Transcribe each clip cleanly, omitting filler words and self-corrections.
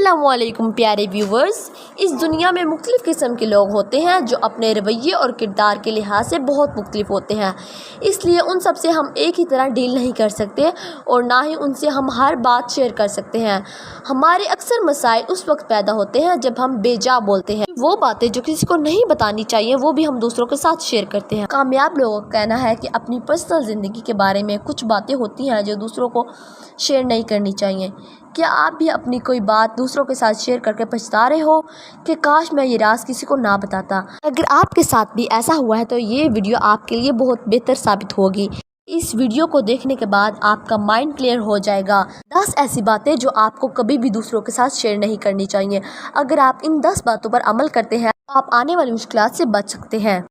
अस्सलामुअलैकुम प्यारे व्यूवर्स। इस दुनिया में मुख्तलिफ़ किस्म के लोग होते हैं जो अपने रवैये और किरदार के लिहाज से बहुत मुख्तलिफ होते हैं, इसलिए उन सब से हम एक ही तरह डील नहीं कर सकते और ना ही उनसे हम हर बात शेयर कर सकते हैं। हमारे अक्सर मसाइल उस वक्त पैदा होते हैं जब हम बेजा बोलते हैं। वो बातें जो किसी को नहीं बतानी चाहिए वो भी हम दूसरों के साथ शेयर करते हैं। कामयाब लोगों का कहना है कि अपनी पर्सनल ज़िंदगी के बारे में कुछ बातें होती हैं जो दूसरों को शेयर नहीं करनी चाहिए। क्या आप भी अपनी कोई बात दूसरों के साथ शेयर करके पछता रहे हो कि काश मैं ये राज किसी को ना बताता? अगर आपके साथ भी ऐसा हुआ है तो ये वीडियो आपके लिए बहुत बेहतर साबित होगी। इस वीडियो को देखने के बाद आपका माइंड क्लियर हो जाएगा। 10 ऐसी बातें जो आपको कभी भी दूसरों के साथ शेयर नहीं करनी चाहिए। अगर आप इन 10 बातों पर अमल करते हैं तो आप आने वाली मुश्किलात से बच सकते हैं।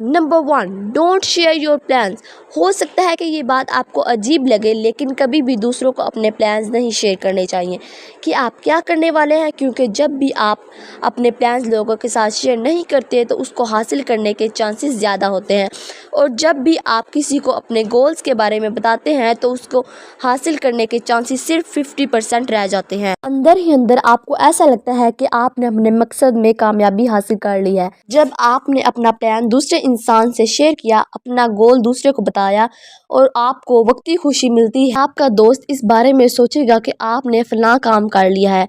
Number 1, don't share your plans. हो सकता है कि ये बात आपको अजीब लगे, लेकिन कभी भी दूसरों को अपने प्लान्स नहीं शेयर करने चाहिए कि आप क्या करने वाले हैं, क्योंकि जब भी आप अपने प्लान्स लोगों के साथ शेयर नहीं करते तो उसको हासिल करने के चांसेस ज़्यादा होते हैं, और जब भी आप किसी को अपने गोल्स के बारे में बताते हैं तो उसको हासिल करने के चांसेस सिर्फ 50% रह जाते हैं। अंदर ही अंदर आपको ऐसा लगता है कि आपने अपने मकसद में कामयाबी हासिल कर ली है। जब आपने अपना प्लान दूसरे इंसान से शेयर किया, अपना गोल दूसरे को बताया और आपको वक्ती खुशी मिलती है, आपका दोस्त इस बारे में सोचेगा कि आपने फलां काम कर लिया है,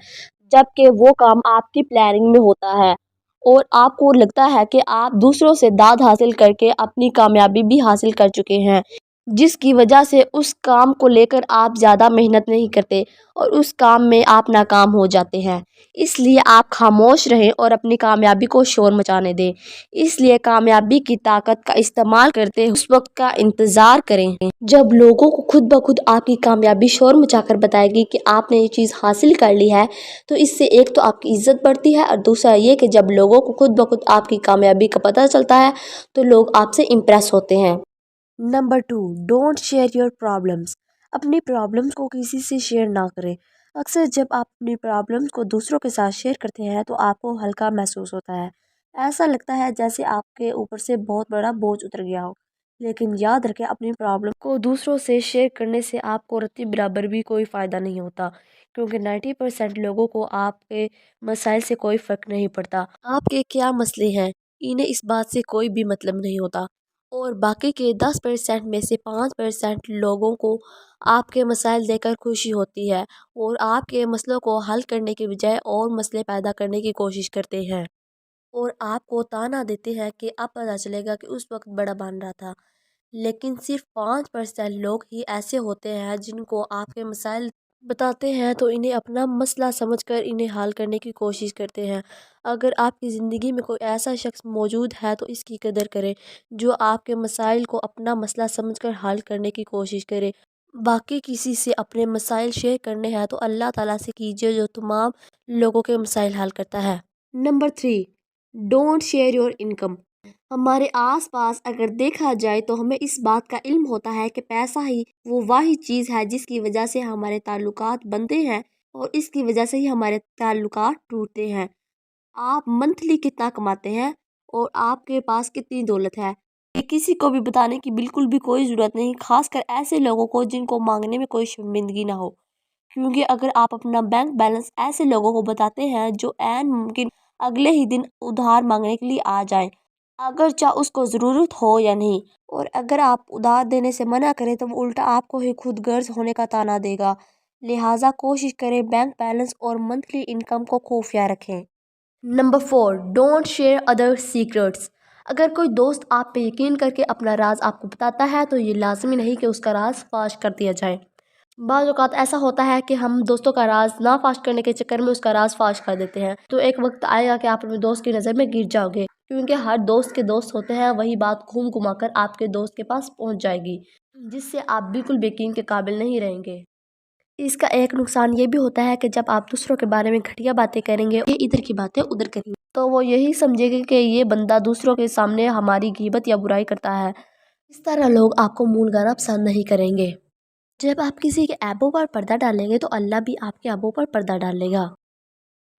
जबकि वो काम आपकी प्लानिंग में होता है और आपको लगता है कि आप दूसरों से दाद हासिल करके अपनी कामयाबी भी हासिल कर चुके हैं, जिसकी वजह से उस काम को लेकर आप ज़्यादा मेहनत नहीं करते और उस काम में आप नाकाम हो जाते हैं। इसलिए आप खामोश रहें और अपनी कामयाबी को शोर मचाने दें। इसलिए कामयाबी की ताकत का इस्तेमाल करते उस वक्त का इंतज़ार करें जब लोगों को खुद ब खुद आपकी कामयाबी शोर मचाकर बताएगी कि आपने ये चीज़ हासिल कर ली है। तो इससे एक तो आपकी इज्जत बढ़ती है और दूसरा ये कि जब लोगों को खुद ब खुद आपकी कामयाबी का पता चलता है तो लोग आपसे इम्प्रेस होते हैं। Number 2, don't share your problems. अपनी प्रॉब्लम्स को किसी से शेयर ना करें। अक्सर जब आप अपनी प्रॉब्लम्स को दूसरों के साथ शेयर करते हैं तो आपको हल्का महसूस होता है। ऐसा लगता है जैसे आपके ऊपर से बहुत बड़ा बोझ उतर गया हो। लेकिन याद रखें, अपनी प्रॉब्लम को दूसरों से शेयर करने से आपको रत्ती बराबर भी कोई फ़ायदा नहीं होता, क्योंकि 90% लोगों को आपके मसाइल से कोई फ़र्क नहीं पड़ता। आपके क्या मसले हैं इन्हें इस बात से कोई भी मतलब नहीं होता, और बाकी के 10% में से 5% लोगों को आपके मसाइल देखकर खुशी होती है और आपके मसलों को हल करने के बजाय और मसले पैदा करने की कोशिश करते हैं और आपको ताना देते हैं कि अब पता चलेगा कि उस वक्त बड़ा बन रहा था। लेकिन सिर्फ 5% लोग ही ऐसे होते हैं जिनको आपके मसाइल बताते हैं तो इन्हें अपना मसला समझकर इन्हें हल करने की कोशिश करते हैं। अगर आपकी ज़िंदगी में कोई ऐसा शख्स मौजूद है तो इसकी कदर करें जो आपके मसाइल को अपना मसला समझकर हल करने की कोशिश करे। बाकी किसी से अपने मसाइल शेयर करने हैं तो अल्लाह ताला से कीजिए जो तमाम लोगों के मसाइल हल करता है। Number 3, don't share your income. हमारे आसपास अगर देखा जाए तो हमें इस बात का इल्म होता है कि पैसा ही वो वाही चीज़ है जिसकी वजह से हमारे ताल्लुकात बनते हैं और इसकी वजह से ही हमारे ताल्लुकात टूटते हैं। आप मंथली कितना कमाते हैं और आपके पास कितनी दौलत है, ये किसी को भी बताने की बिल्कुल भी कोई ज़रूरत नहीं, खासकर ऐसे लोगों को जिनको मांगने में कोई शर्मिंदगी ना हो। क्योंकि अगर आप अपना बैंक बैलेंस ऐसे लोगों को बताते हैं जो ऐन मुमकिन अगले ही दिन उधार मांगने के लिए आ जाएं, अगर चाहे उसको ज़रूरत हो या नहीं, और अगर आप उधार देने से मना करें तो वो उल्टा आपको ही खुद गर्ज होने का ताना देगा। लिहाजा कोशिश करें बैंक बैलेंस और मंथली इनकम को खुफिया रखें। Number 4, don't share other secrets. अगर कोई दोस्त आप पे यकीन करके अपना राज आपको बताता है तो ये लाजमी नहीं कि उसका राज फाश कर दिया जाए। बाज़ औक़ात ऐसा होता है कि हम दोस्तों का राज ना फाश करने के चक्कर में उसका राज फाश कर देते हैं, तो एक वक्त आएगा कि आप अपने दोस्त की नज़र में गिर जाओगे, क्योंकि हर दोस्त के दोस्त होते हैं। वही बात घूम घुमा कर आपके दोस्त के पास पहुंच जाएगी, जिससे आप बिल्कुल यकीन के काबिल नहीं रहेंगे। इसका एक नुकसान ये भी होता है कि जब आप दूसरों के बारे में घटिया बातें करेंगे, ये इधर की बातें उधर करेंगे, तो वो यही समझेंगे कि ये बंदा दूसरों के सामने हमारी गीबत या बुराई करता है। इस तरह लोग आपको मूल गाना पसंद नहीं करेंगे। जब आप किसी के ऐबों पर पर्दा डालेंगे तो अल्लाह भी आपके ऐबों पर पर्दा डालेगा।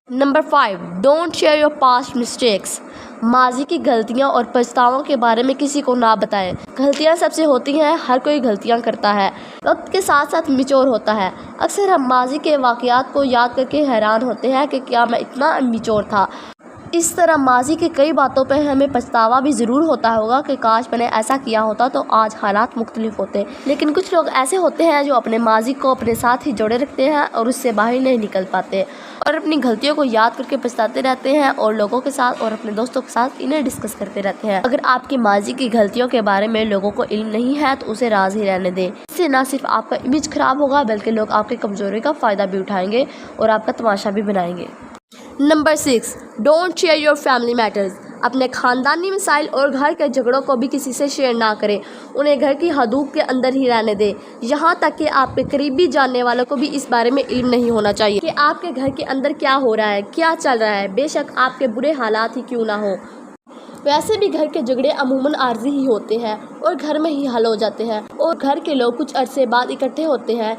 Number 5, don't share your past mistakes. ماضی کی غلطیاں اور پچھتاووں کے بارے میں کسی کو نہ بتائیں۔ غلطیاں سب سے ہوتی ہیں، ہر کوئی غلطیاں کرتا ہے، وقت کے ساتھ ساتھ میچور ہوتا ہے۔ اکثر ہم ماضی کے واقعات کو یاد کر کے حیران ہوتے ہیں کہ کیا میں اتنا میچور تھا۔ اس طرح ماضی کی کئی باتوں پہ ہمیں پچھتاوا بھی ضرور ہوتا ہوگا کہ کاش میں نے ایسا کیا ہوتا تو آج حالات مختلف ہوتے۔ لیکن کچھ لوگ ایسے ہوتے ہیں جو اپنے ماضی کو اپنے ساتھ ہی جوڑے رکھتے ہیں اور اس سے باہر نہیں نکل پاتے، اور اپنی غلطیوں کو یاد کر کے پچھتاتے رہتے ہیں اور لوگوں کے ساتھ اور اپنے دوستوں کے ساتھ انہیں ڈسکس کرتے رہتے ہیں۔ اگر آپ کی ماضی کی غلطیوں کے بارے میں لوگوں کو علم نہیں ہے تو اسے راز ہی رہنے دیں۔ اس سے نہ صرف آپ کا امیج خراب ہوگا بلکہ لوگ آپ کی کمزوری کا فائدہ بھی اٹھائیں گے اور آپ کا تماشا بھی بنائیں گے۔ Number 6، don't share your family matters. اپنے خاندانی مسائل اور گھر کے جھگڑوں کو بھی کسی سے شیئر نہ کریں، انہیں گھر کی حدود کے اندر ہی رہنے دیں، یہاں تک کہ آپ کے قریبی جاننے والوں کو بھی اس بارے میں علم نہیں ہونا چاہیے کہ آپ کے گھر کے اندر کیا ہو رہا ہے، کیا چل رہا ہے، بے شک آپ کے برے حالات ہی کیوں نہ ہوں۔ ویسے بھی گھر کے جھگڑے عموماً عارضی ہی ہوتے ہیں اور گھر میں ہی حل ہو جاتے ہیں، اور گھر کے لوگ کچھ عرصے بعد اکٹھے ہوتے ہیں۔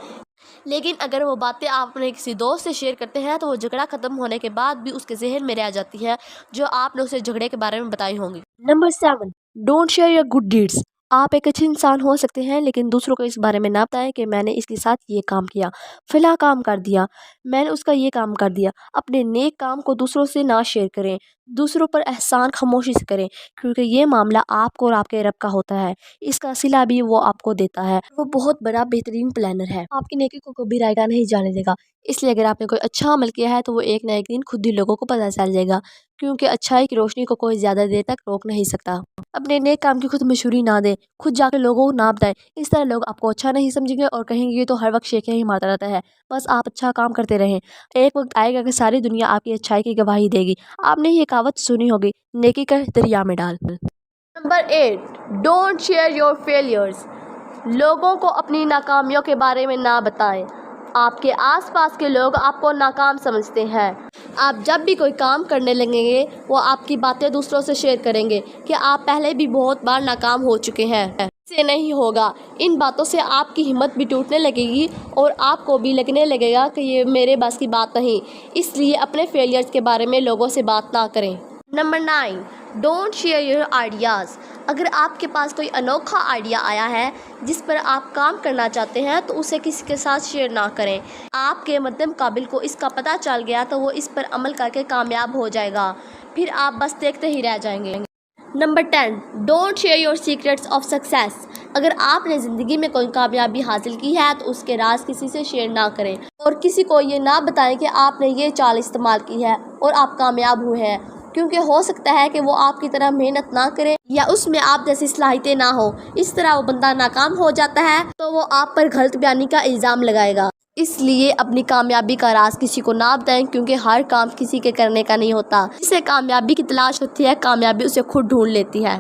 لیکن اگر وہ باتیں آپ اپنے کسی دوست سے شیئر کرتے ہیں تو وہ جھگڑا ختم ہونے کے بعد بھی اس کے ذہن میں رہ جاتی ہے جو آپ نے اسے جھگڑے کے بارے میں بتائی ہوں گی۔ Number 7، don't share your good deeds. آپ ایک اچھے انسان ہو سکتے ہیں لیکن دوسروں کو اس بارے میں نہ بتائیں کہ میں نے اس کے ساتھ یہ کام کیا، فلاں کام کر دیا، میں نے اس کا یہ کام کر دیا۔ اپنے نیک کام کو دوسروں سے نہ شیئر کریں، دوسروں پر احسان خاموشی سے کریں، کیونکہ یہ معاملہ آپ کو اور آپ کے رب کا ہوتا ہے، اس کا صلہ بھی وہ آپ کو دیتا ہے، وہ بہت بڑا بہترین پلانر ہے، آپ کی نیکی کو کبھی رائیگاں نہیں جانے دے گا۔ اس لیے اگر آپ نے کوئی اچھا عمل کیا ہے تو وہ ایک نہ ایک دن خود ہی لوگوں کو پتہ چل جائے گا، کیونکہ اچھائی کی روشنی کو کوئی زیادہ دیر تک روک نہیں سکتا۔ اپنے نیک کام کی خود مشہوری نہ دیں، خود جا کے لوگوں کو نہ بتائیں، اس طرح لوگ آپ کو اچھا نہیں سمجھیں گے اور کہیں گے یہ تو ہر وقت شیخیاں ہی مارتا رہتا ہے۔ بس آپ اچھا کام کرتے رہیں، ایک وقت آئے گا کہ ساری دنیا آپ کی اچھائی کی گواہی دے گی۔ آپ نے یہ کہاوت سنی ہوگی، نیکی کر دریا میں ڈال۔ Number 8، don't share your failures. لوگوں کو اپنی ناکامیوں کے بارے میں نہ بتائیں، آپ کے آس پاس کے لوگ آپ کو ناکام سمجھتے ہیں۔ آپ جب بھی کوئی کام کرنے لگیں گے وہ آپ کی باتیں دوسروں سے شیئر کریں گے کہ آپ پہلے بھی بہت بار ناکام ہو چکے ہیں، سے نہیں ہوگا۔ ان باتوں سے آپ کی ہمت بھی ٹوٹنے لگے گی اور آپ کو بھی لگنے لگے گا کہ یہ میرے بس کی بات نہیں، اس لیے اپنے فیلیئرز کے بارے میں لوگوں سے بات نہ کریں۔ Number 9، don't share your ideas. اگر آپ کے پاس کوئی انوکھا آئیڈیا آیا ہے جس پر آپ کام کرنا چاہتے ہیں تو اسے کسی کے ساتھ شیئر نہ کریں۔ آپ کے مدم قابل کو اس کا پتہ چل گیا تو وہ اس پر عمل کر کے کامیاب ہو جائے گا، پھر آپ بس دیکھتے ہی رہ جائیں گے۔ Number 10، don't share your secrets of success. اگر آپ نے زندگی میں کوئی کامیابی حاصل کی ہے تو اس کے راز کسی سے شیئر نہ کریں، اور کسی کو یہ نہ بتائیں کہ آپ نے یہ چال استعمال کی ہے اور آپ کامیاب ہوئے ہیں، کیونکہ ہو سکتا ہے کہ وہ آپ کی طرح محنت نہ کرے یا اس میں آپ جیسی صلاحیتیں نہ ہوں، اس طرح وہ بندہ ناکام ہو جاتا ہے تو وہ آپ پر غلط بیانی کا الزام لگائے گا۔ اس لیے اپنی کامیابی کا راز کسی کو نہ بتائیں، کیونکہ ہر کام کسی کے کرنے کا نہیں ہوتا، جسے کامیابی کی تلاش ہوتی ہے کامیابی اسے خود ڈھونڈ لیتی ہے۔